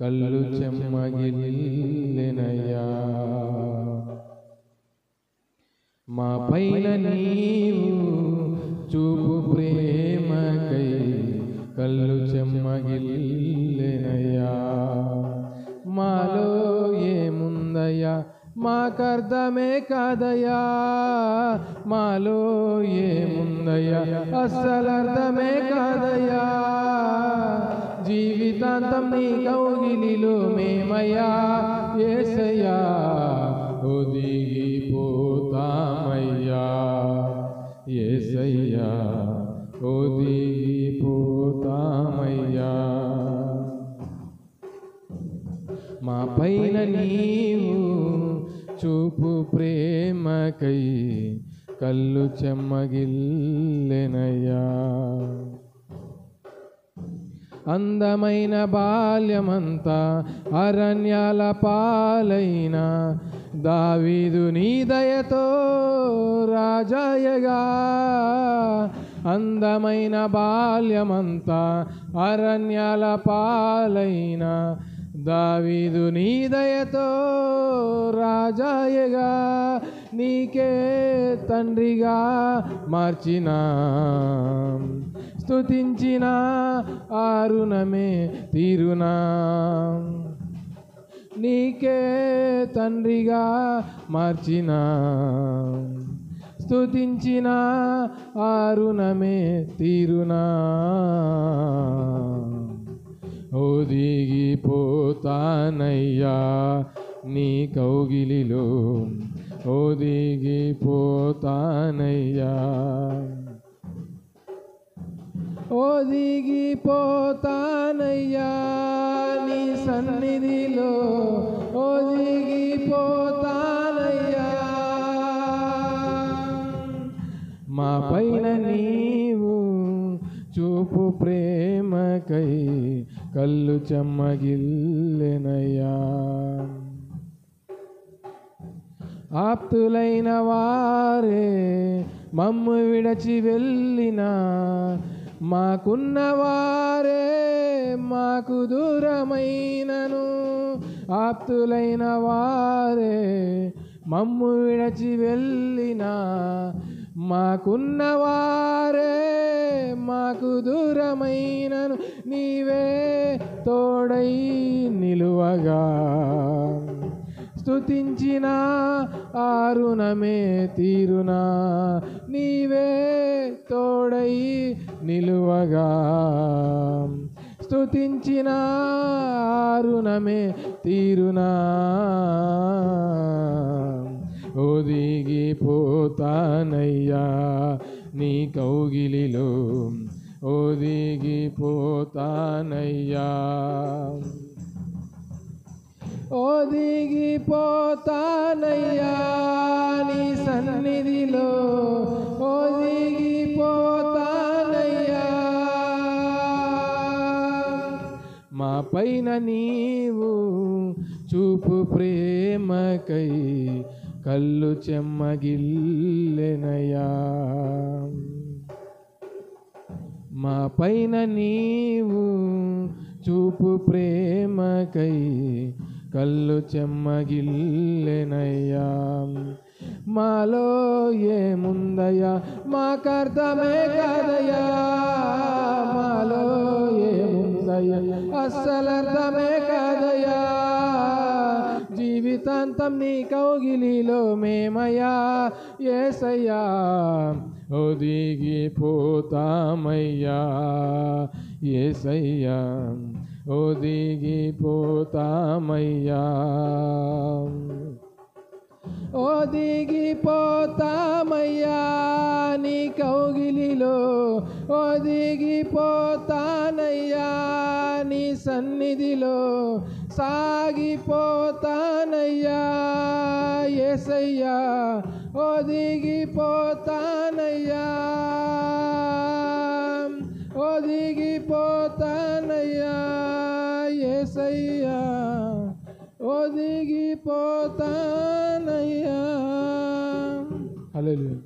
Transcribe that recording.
కళ్ళు చెమ్మగిల్లెనయ్యా. మా పైన నీవు చూపు ప్రేమకై కళ్ళు చెమ్మగిల్లెనయ్యా. మాలో ఏముందయ్యా మాకర్థమే కాదయ్యా, మాలో ఏముందయ్యా అస్సలర్థమే కాదయ్యా. జీవితాంతం నీ కౌగిలిలో మేమయ్యా యేసయ్యా, ఒదిగిపోతామయ్యా యేసయ్యా, ఒదిగిపోతామయ్యా. మా పైన నీవు చూపు ప్రేమకై కళ్ళు చెమ్మగిల్లెనయ్యా. అందమైన బాల్యమంతా అరణ్యాల పాలైన దావీదు నీ దయతో రాజాయగా. అందమైన బాల్యమంతా అరణ్యాల పాలైన దావీదు నీ దయతో రాజాయగా. నీకే తండ్రిగా మార్చిన స్తుతించిన ఆ రుణమే తీరునా. నీకే తండ్రిగా మార్చిన స్తుతించిన ఆ రుణమే తీరునా. ఒదిగిపోతానయ్యా నీ కౌగిలిలో, ఒదిగిపోతానయ్యా. ఒదిగిపోతానయ్యా నీ సన్నిధిలో, ఒదిగిపోతానయ్యా. మా పైన నీవు చూపు ప్రేమకై కళ్ళు చెమ్మగిల్లెనయ్యా. ఆప్తులైన వారే మమ్ము విడచి వెళ్ళినా, మాకున్నవారే మాకు దూరమైనను. ఆప్తులైన వారే మమ్ము విడచి వెళ్ళినా, మాకున్నవారే మాకు దూరమైనను. నీవే తోడై నిలువగా స్తుతించిన ఆ రుణమే తీరునా. నీవే తోడై నిలువగా స్తుతించిన ఆ రుణమే తీరునా. ఒదిగిపోతానయ్యా నీ కౌగిలిలో, ఒదిగిపోతానయ్యా. ఒదిగిపోతానయ్యా నీ సన్నిధిలో, ఒదిగిపోతానయ్యా. మా పైన నీవు చూపు ప్రేమకై కళ్ళు చెమ్మగిల్లెనయ్యా. మా పైన నీవు చూపు ప్రేమకై కళ్ళు చెమ్మగిల్లెనయ్యా. మాలో ఏముందయ్యా మాకర్థమే కాదయ్యా, మాలో ఏముందయ్యా అస్సలర్థమే కాదయ్యా. జీవితాంతం నీ కౌగిలిలో మేమయ్యా యేసయ్యా, ఒదిగిపోతామయ్యా యేసయ్యా, ఒదిగిపోతామయ్యా. ఒదిగిపోతామయ్యా నీ కౌగిలిలో, ఒదిగిపోతానయ్యా నీ సన్నిధిలో. సాగిపోతానయ్యా యేసయ్యా, ఒదిగిపోతానయ్యా, ఒదిగిపోతానయ్యా యేసయ్యా, ఒదిగిపోతానయ్యా. హల్లెలూయా.